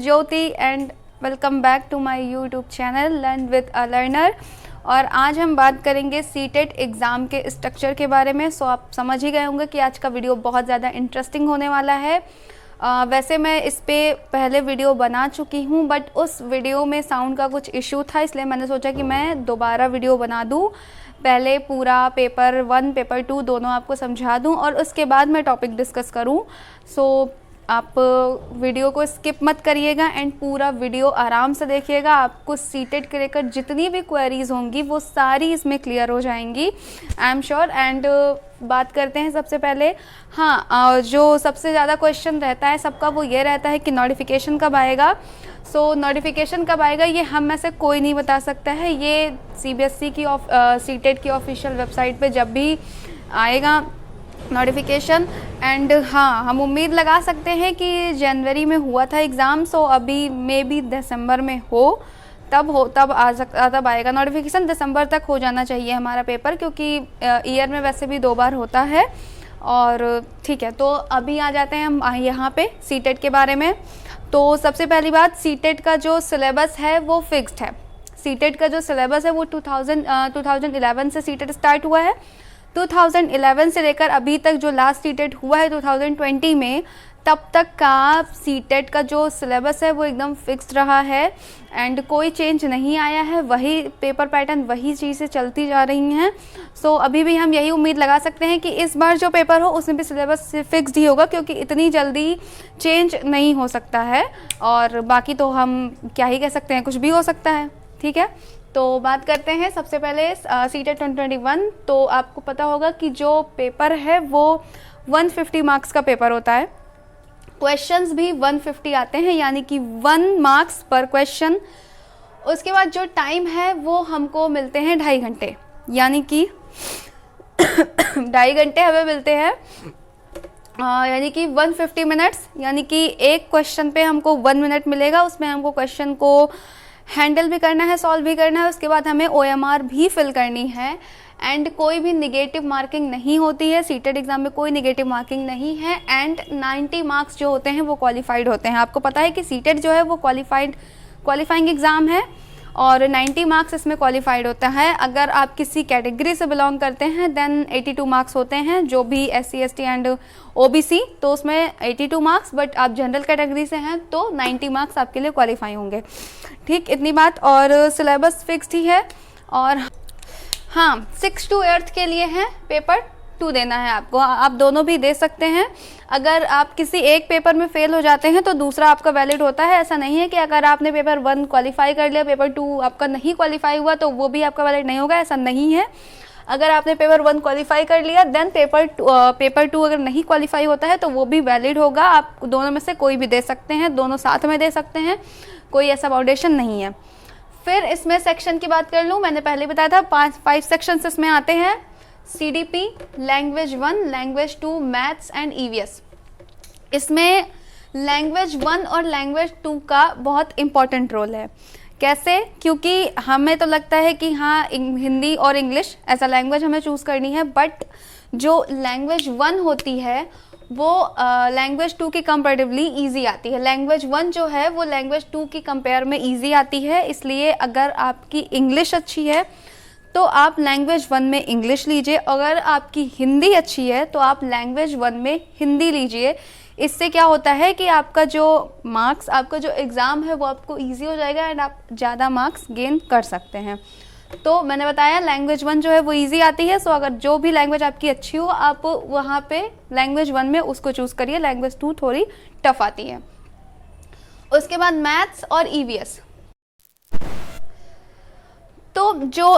Jyoti and welcome back to my YouTube channel learn with a learner. और आज हम बात करेंगे सीटेट एग्ज़ाम के स्ट्रक्चर के बारे में। सो आप समझ ही गए होंगे कि आज का वीडियो बहुत ज़्यादा इंटरेस्टिंग होने वाला है। वैसे मैं इस पे पहले वीडियो बना चुकी हूँ, बट उस वीडियो में साउंड का कुछ इशू था, इसलिए मैंने सोचा कि मैं दोबारा वीडियो बना दूँ। पहले पूरा पेपर 1 पेपर 2 दोनों आपको समझा दूँ और उसके बाद मैं टॉपिक डिस्कस करूँ। सो आप वीडियो को स्किप मत करिएगा एंड पूरा वीडियो आराम से देखिएगा। आपको सीटेट के लेकर जितनी भी क्वेरीज होंगी वो सारी इसमें क्लियर हो जाएंगी, आई एम श्योर। एंड बात करते हैं सबसे पहले। हाँ, जो सबसे ज़्यादा क्वेश्चन रहता है सबका वो ये रहता है कि नोटिफिकेशन कब आएगा। सो नोटिफिकेशन कब आएगा ये हम में से कोई नहीं बता सकता है। ये सीबीएसई की सीटेट की ऑफिशियल वेबसाइट पे जब भी आएगा नोटिफिकेशन। एंड हाँ, हम उम्मीद लगा सकते हैं कि जनवरी में हुआ था एग्ज़ाम, सो अभी मे बी दिसंबर में तब आएगा नोटिफिकेशन। दिसंबर तक हो जाना चाहिए हमारा पेपर, क्योंकि ईयर में वैसे भी 2 बार होता है। और ठीक है, तो अभी आ जाते हैं हम यहाँ पे सीटेट के बारे में। तो सबसे पहली बात, सीटेट का जो सिलेबस है वो फिक्स्ड है। सीटेट का जो सिलेबस है वो 2011 से सीटेट स्टार्ट हुआ है। 2011 से लेकर अभी तक जो लास्ट सीटेट हुआ है 2020 में, तब तक का सीटेट का जो सिलेबस है वो एकदम फिक्स्ड रहा है एंड कोई चेंज नहीं आया है। वही पेपर पैटर्न, वही चीज़ें चलती जा रही हैं। सो अभी भी हम यही उम्मीद लगा सकते हैं कि इस बार जो पेपर हो उसमें भी सिलेबस फिक्स्ड ही होगा, क्योंकि इतनी जल्दी चेंज नहीं हो सकता है। और बाकी तो हम क्या ही कह सकते हैं, कुछ भी हो सकता है। ठीक है, तो बात करते हैं सबसे पहले सीटेट 2021। तो आपको पता होगा कि जो पेपर है वो 150 मार्क्स का पेपर होता है। क्वेश्चंस भी 150 आते हैं, यानी कि 1 मार्क्स पर क्वेश्चन। उसके बाद जो टाइम है वो हमको मिलते हैं 2.5 घंटे, यानी कि 2.5 घंटे हमें मिलते हैं, यानी कि 150 मिनट्स, यानी कि एक क्वेश्चन पे हमको 1 मिनट मिलेगा। उसमें हमको क्वेश्चन को हैंडल भी करना है, सॉल्व भी करना है। उसके बाद हमें OMR भी फिल करनी है एंड कोई भी निगेटिव मार्किंग नहीं होती है। सीटेट एग्ज़ाम में कोई निगेटिव मार्किंग नहीं है एंड 90 मार्क्स जो होते हैं वो क्वालिफाइड होते हैं। आपको पता है कि सीटेट जो है वो क्वालिफाइंग एग्ज़ाम है और 90 मार्क्स इसमें क्वालिफाइड होता है। अगर आप किसी कैटेगरी से बिलोंग करते हैं देन 82 मार्क्स होते हैं, जो भी SC ST एंड OBC, तो उसमें 82 मार्क्स। बट आप जनरल कैटेगरी से हैं तो 90 मार्क्स आपके लिए क्वालिफाई होंगे। ठीक, इतनी बात। और सिलेबस फिक्स्ड ही है। और हाँ, 6 to 8 के लिए है पेपर 2 देना है आपको। आप दोनों भी दे सकते हैं। अगर आप किसी एक पेपर में फेल हो जाते हैं तो दूसरा आपका वैलिड होता है। ऐसा नहीं है कि अगर आपने पेपर 1 क्वालिफाई कर लिया, पेपर 2 आपका नहीं क्वालिफाई हुआ तो वो भी आपका वैलिड नहीं होगा, ऐसा नहीं है। अगर आपने पेपर 1 क्वालिफाई कर लिया देन पेपर 2 अगर नहीं क्वालिफाई होता है तो वो भी वैलिड होगा। आप दोनों में से कोई भी दे सकते हैं, दोनों साथ में दे सकते हैं, कोई ऐसा बाउंडेशन नहीं है। फिर इसमें सेक्शन की बात कर लूँ, मैंने पहले बताया था 5 सेक्शंस इसमें आते हैं। CDP, language 1, language 2, maths and EVS। इसमें लैंग्वेज 1 और लैंग्वेज 2 का बहुत इम्पॉर्टेंट रोल है। कैसे? क्योंकि हमें तो लगता है कि हाँ, हिंदी और इंग्लिश ऐसा लैंग्वेज हमें चूज़ करनी है, बट जो लैंग्वेज 1 होती है वो लैंग्वेज 2 की कंपैरेटिवली ईजी आती है। लैंग्वेज 1 जो है वो लैंग्वेज 2 की कंपेयर में ईजी आती है। इसलिए अगर आपकी इंग्लिश अच्छी है तो आप लैंग्वेज 1 में इंग्लिश लीजिए, अगर आपकी हिंदी अच्छी है तो आप लैंग्वेज 1 में हिंदी लीजिए। इससे क्या होता है कि आपका जो मार्क्स, आपका जो एग्ज़ाम है वो आपको ईजी हो जाएगा एंड आप ज़्यादा मार्क्स गेन कर सकते हैं। तो मैंने बताया लैंग्वेज 1 जो है वो इजी आती है। सो अगर जो भी लैंग्वेज आपकी अच्छी हो आप वहाँ पे लैंग्वेज 1 में उसको चूज़ करिए। लैंग्वेज 2 थोड़ी टफ आती है। उसके बाद मैथ्स और EVS। तो जो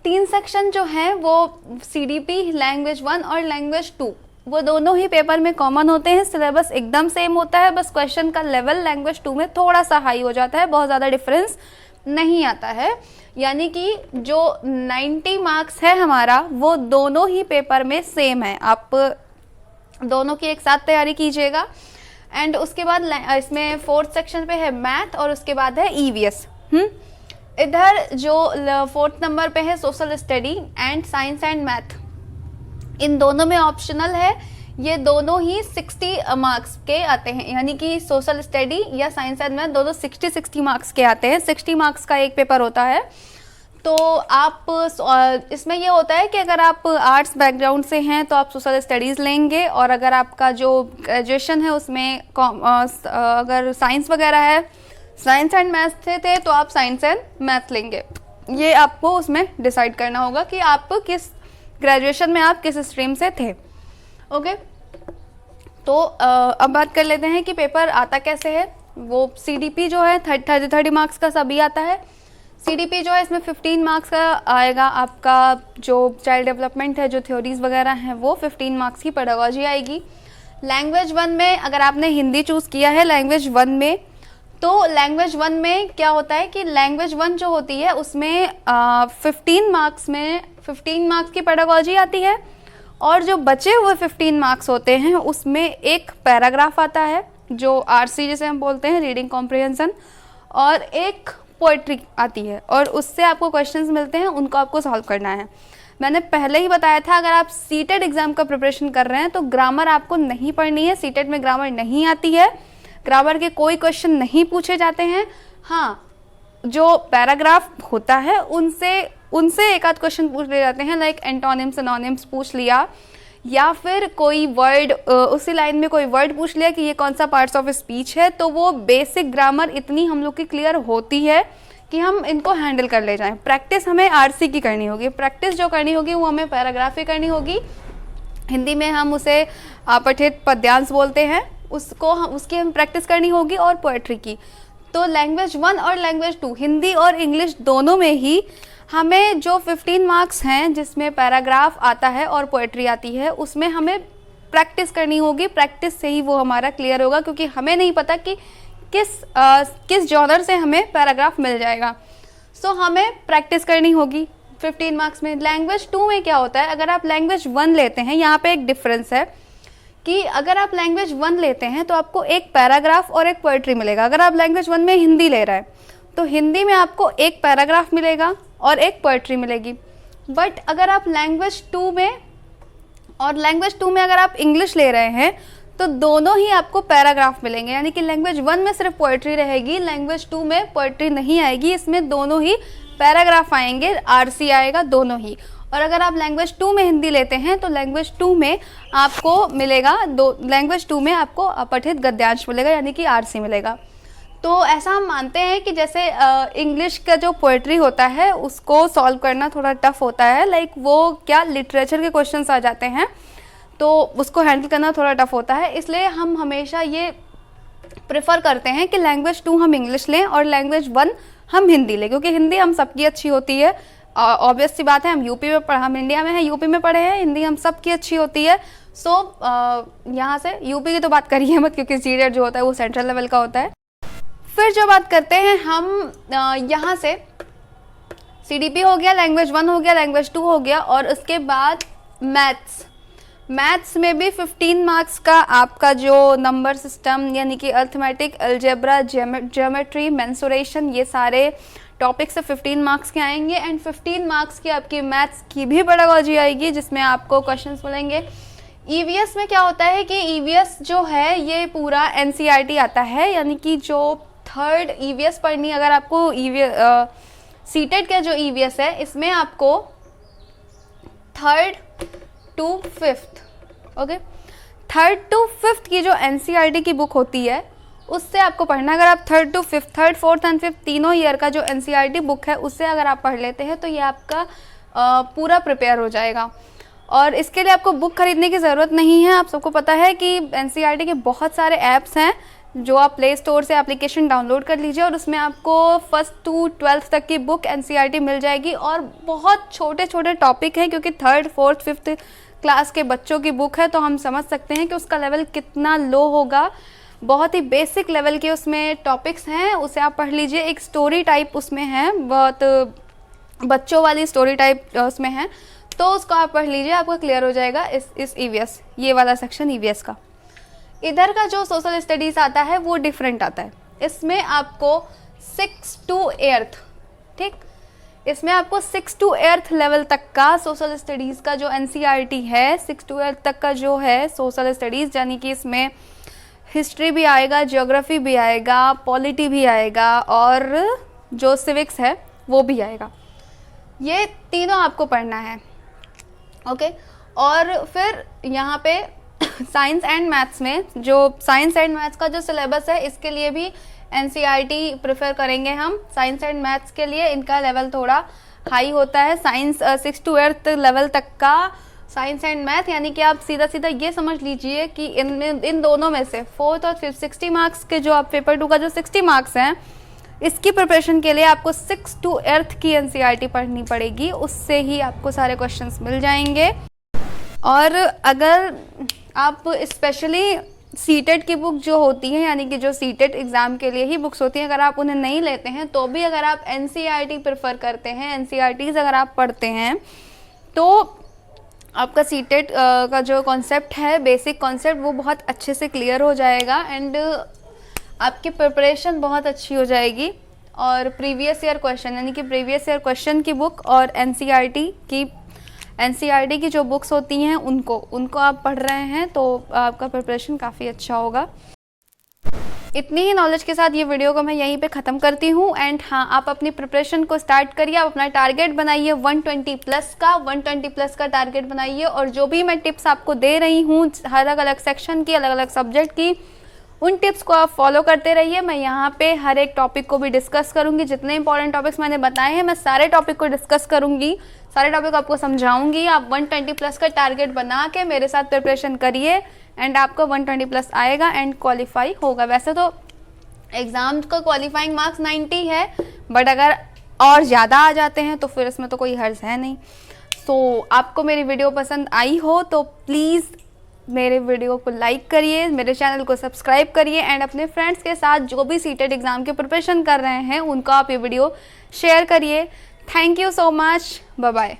3 सेक्शन जो हैं वो CDP, लैंग्वेज 1 और लैंग्वेज 2, वो दोनों ही पेपर में कॉमन होते हैं। सिलेबस एकदम सेम होता है, बस क्वेश्चन का लेवल लैंग्वेज 2 में थोड़ा सा हाई हो जाता है, बहुत ज़्यादा डिफरेंस नहीं आता है। यानी कि जो 90 मार्क्स है हमारा वो दोनों ही पेपर में सेम है। आप दोनों की एक साथ तैयारी कीजिएगा। एंड उसके बाद इसमें 4th सेक्शन पे है मैथ और उसके बाद है EVS। इधर जो 4th नंबर पे है social study and science and math. इन दोनों में ऑप्शनल है ये दोनों ही 60 मार्क्स के आते हैं, यानी कि सोशल स्टडी या साइंस एंड मैथ दोनों 60 मार्क्स के आते हैं। 60 मार्क्स का एक पेपर होता है। तो आप इसमें ये होता है कि अगर आप आर्ट्स बैकग्राउंड से हैं तो आप सोशल स्टडीज़ लेंगे, और अगर आपका जो ग्रेजुएशन है उसमें अगर साइंस वगैरह है, साइंस एंड मैथ्स से थे तो आप साइंस एंड मैथ लेंगे। ये आपको उसमें डिसाइड करना होगा कि आप किस ग्रेजुएशन में आप किस स्ट्रीम से थे। ओके, तो अब बात कर लेते हैं कि पेपर आता कैसे है। वो CDP जो है 30 मार्क्स का सभी आता है। CDP जो है इसमें 15 मार्क्स का आएगा। आपका जो चाइल्ड डेवलपमेंट है, जो थ्योरीज वगैरह हैं, वो 15 मार्क्स की पेडागोजी आएगी। लैंग्वेज 1 में अगर आपने हिंदी चूज़ किया है लैंग्वेज 1 में, तो लैंग्वेज 1 में क्या होता है कि लैंग्वेज 1 जो होती है उसमें 15 मार्क्स की पेडागोजी आती है, और जो बचे हुए 15 मार्क्स होते हैं उसमें एक पैराग्राफ आता है जो RC जिसे हम बोलते हैं, रीडिंग कॉम्प्रिहेंशन, और एक पोइट्री आती है, और उससे आपको क्वेश्चंस मिलते हैं, उनको आपको सॉल्व करना है। मैंने पहले ही बताया था अगर आप सीटेट एग्जाम का प्रिपरेशन कर रहे हैं तो ग्रामर आपको नहीं पढ़नी है। सीटेट में ग्रामर नहीं आती है, ग्रामर के कोई क्वेश्चन नहीं पूछे जाते हैं। हाँ, जो पैराग्राफ होता है उनसे एक आध क्वेश्चन पूछ ले जाते हैं, लाइक एंटोनिम्स सिनोनिम्स पूछ लिया, या फिर कोई वर्ड उसी लाइन में कोई वर्ड पूछ लिया कि ये कौन सा पार्ट्स ऑफ स्पीच है। तो वो बेसिक ग्रामर इतनी हम लोग की क्लियर होती है कि हम इनको हैंडल कर ले जाएं। प्रैक्टिस हमें RC की करनी होगी, प्रैक्टिस जो करनी होगी वो हमें पैराग्राफ की करनी होगी। हिंदी में हम उसे पठित पद्यांश बोलते हैं, उसकी हम प्रैक्टिस करनी होगी, और पोएट्री की। तो लैंग्वेज 1 और लैंग्वेज 2 हिंदी और इंग्लिश दोनों में ही हमें जो 15 मार्क्स हैं जिसमें पैराग्राफ आता है और पोएट्री आती है, उसमें हमें प्रैक्टिस करनी होगी। प्रैक्टिस से ही वो हमारा क्लियर होगा, क्योंकि हमें नहीं पता कि किस जॉनर से हमें पैराग्राफ मिल जाएगा। सो हमें प्रैक्टिस करनी होगी 15 मार्क्स में। लैंग्वेज 2 में क्या होता है, अगर आप लैंग्वेज 1 लेते हैं, यहाँ पे एक डिफरेंस है कि अगर आप लैंग्वेज 1 लेते हैं तो आपको एक पैराग्राफ और एक पोएट्री मिलेगा। अगर आप लैंग्वेज 1 में हिंदी ले रहे हैं तो हिंदी में आपको एक पैराग्राफ मिलेगा और एक पोएट्री मिलेगी। बट अगर आप लैंग्वेज 2 में अगर आप इंग्लिश ले रहे हैं तो दोनों ही आपको पैराग्राफ मिलेंगे, यानी कि लैंग्वेज 1 में सिर्फ पोएट्री रहेगी, लैंग्वेज 2 में पोएट्री नहीं आएगी, इसमें दोनों ही पैराग्राफ आएंगे, RC आएगा दोनों ही। और अगर आप लैंग्वेज 2 में हिंदी लेते हैं तो लैंग्वेज 2 में आपको मिलेगा लैंग्वेज 2 में आपको अपठित गद्यांश मिलेगा, यानी कि RC मिलेगा। तो ऐसा हम मानते हैं कि जैसे इंग्लिश का जो पोएट्री होता है उसको सॉल्व करना थोड़ा टफ होता है, लाइक वो क्या लिटरेचर के क्वेश्चंस आ जाते हैं, तो उसको हैंडल करना थोड़ा टफ होता है। इसलिए हम हमेशा ये प्रेफर करते हैं कि लैंग्वेज 2 हम इंग्लिश लें और लैंग्वेज 1 हम हिंदी लें, क्योंकि हिंदी हम सबकी अच्छी होती है। ऑब्वियस सी बात है, हम इंडिया में हैं, यूपी में पढ़े हैं, हिंदी हम सबकी अच्छी होती है। सो यहाँ से यूपी की तो बात करिए मत, क्योंकि सीटेट जो होता है वो सेंट्रल लेवल का होता है। फिर जो बात करते हैं हम यहाँ से CDP हो गया, लैंग्वेज 1 हो गया, लैंग्वेज 2 हो गया, और उसके बाद मैथ्स में भी 15 मार्क्स का आपका जो नंबर सिस्टम, यानी कि अर्थमेटिक, अलजेब्रा, ज्योमेट्री, मेंसुरेशन, ये सारे टॉपिक्स 15 मार्क्स के आएंगे। एंड 15 मार्क्स की आपकी मैथ्स की भी पेडागोजी आएगी, जिसमें आपको क्वेश्चंस मिलेंगे। EVS में क्या होता है कि EVS जो है ये पूरा NCERT आता है, यानी कि जो थर्ड EVS पढ़नी, अगर आपको सीटेट का जो EVS है इसमें आपको 3rd to 5th, okay, 3rd to 5th की जो NCERT की बुक होती है उससे आपको पढ़ना। अगर आप 3rd to 5th, 3rd, 4th and 5th तीनों ईयर का जो NCERT बुक है उससे अगर आप पढ़ लेते हैं तो ये आपका पूरा प्रिपेयर हो जाएगा। और इसके लिए आपको बुक खरीदने की ज़रूरत नहीं है। आप सबको पता है कि NCERT के बहुत सारे ऐप्स हैं जो आप प्ले स्टोर से एप्लीकेशन डाउनलोड कर लीजिए, और उसमें आपको 1st to 12th तक की बुक NCERT मिल जाएगी। और बहुत छोटे छोटे टॉपिक हैं, क्योंकि 3rd, 4th, 5th क्लास के बच्चों की बुक है, तो हम समझ सकते हैं कि उसका लेवल कितना लो होगा। बहुत ही बेसिक लेवल के उसमें टॉपिक्स हैं, उसे आप पढ़ लीजिए। एक स्टोरी टाइप उसमें है, बहुत बच्चों वाली स्टोरी टाइप उसमें है, तो उसको आप पढ़ लीजिए, आपको क्लियर हो जाएगा इस EVS, ये वाला सेक्शन EVS का। इधर का जो सोशल स्टडीज़ आता है वो डिफरेंट आता है। इसमें आपको 6th to 8th, ठीक, इसमें आपको 6 to 8th लेवल तक का सोशल स्टडीज़ का जो NCERT है, 6 to 8 तक का जो है सोशल स्टडीज़, यानी कि इसमें हिस्ट्री भी आएगा, ज्योग्राफी भी आएगा, पॉलिटी भी आएगा और जो सिविक्स है वो भी आएगा। ये तीनों आपको पढ़ना है, ओके। और फिर यहाँ पे साइंस एंड मैथ्स में, जो साइंस एंड मैथ्स का जो सिलेबस है, इसके लिए भी NCERT प्रेफर करेंगे हम। साइंस एंड मैथ्स के लिए इनका लेवल थोड़ा हाई होता है, साइंस 6 to 8th लेवल तक का साइंस एंड मैथ, यानी कि आप सीधा सीधा ये समझ लीजिए कि इन दोनों में से 4th और 5th 60 मार्क्स के जो आप पेपर 2 का जो 60 मार्क्स हैं, इसकी प्रिपरेशन के लिए आपको 6 to 8th की NCERT पढ़नी पड़ेगी, उससे ही आपको सारे क्वेश्चंस मिल जाएंगे। और अगर आप स्पेशली सीटेट की बुक जो होती है, यानी कि जो सीटेट एग्ज़ाम के लिए ही बुक्स होती हैं, अगर आप उन्हें नहीं लेते हैं तो भी अगर आप NCERT प्रेफर करते हैं, NCERTs अगर आप पढ़ते हैं, तो आपका सीटेट का जो कॉन्सेप्ट है, बेसिक कॉन्सेप्ट, वो बहुत अच्छे से क्लियर हो जाएगा एंड आपकी प्रिपरेशन बहुत अच्छी हो जाएगी। और प्रीवियस ईयर क्वेश्चन, यानी कि प्रीवियस ईयर क्वेश्चन की बुक और NCERT की जो बुक्स होती हैं उनको आप पढ़ रहे हैं तो आपका प्रिपरेशन काफ़ी अच्छा होगा। इतनी ही नॉलेज के साथ ये वीडियो को मैं यहीं पे ख़त्म करती हूँ। एंड हाँ, आप अपनी प्रिपरेशन को स्टार्ट करिए, आप अपना टारगेट बनाइए 120 प्लस का टारगेट बनाइए। और जो भी मैं टिप्स आपको दे रही हूँ अलग अलग सेक्शन की, अलग अलग सब्जेक्ट की, उन टिप्स को आप फॉलो करते रहिए। मैं यहाँ पे हर एक टॉपिक को भी डिस्कस करूँगी, जितने इंपॉर्टेंट टॉपिक्स मैंने बताए हैं मैं सारे टॉपिक को डिस्कस करूँगी, सारे टॉपिक आपको समझाऊंगी। आप 120 प्लस का टारगेट बना के मेरे साथ प्रिपरेशन करिए एंड आपका 120 प्लस आएगा एंड क्वालिफाई होगा। वैसे तो एग्ज़ाम का क्वालिफाइंग मार्क्स 90 है, बट अगर और ज़्यादा आ जाते हैं तो फिर इसमें तो कोई हर्ज है नहीं। तो आपको मेरी वीडियो पसंद आई हो तो प्लीज़ मेरे वीडियो को लाइक करिए, मेरे चैनल को सब्सक्राइब करिए एंड अपने फ्रेंड्स के साथ जो भी सीटेट एग्ज़ाम की प्रिपरेशन कर रहे हैं उनको आप ये वीडियो शेयर करिए। Thank you so much, bye bye.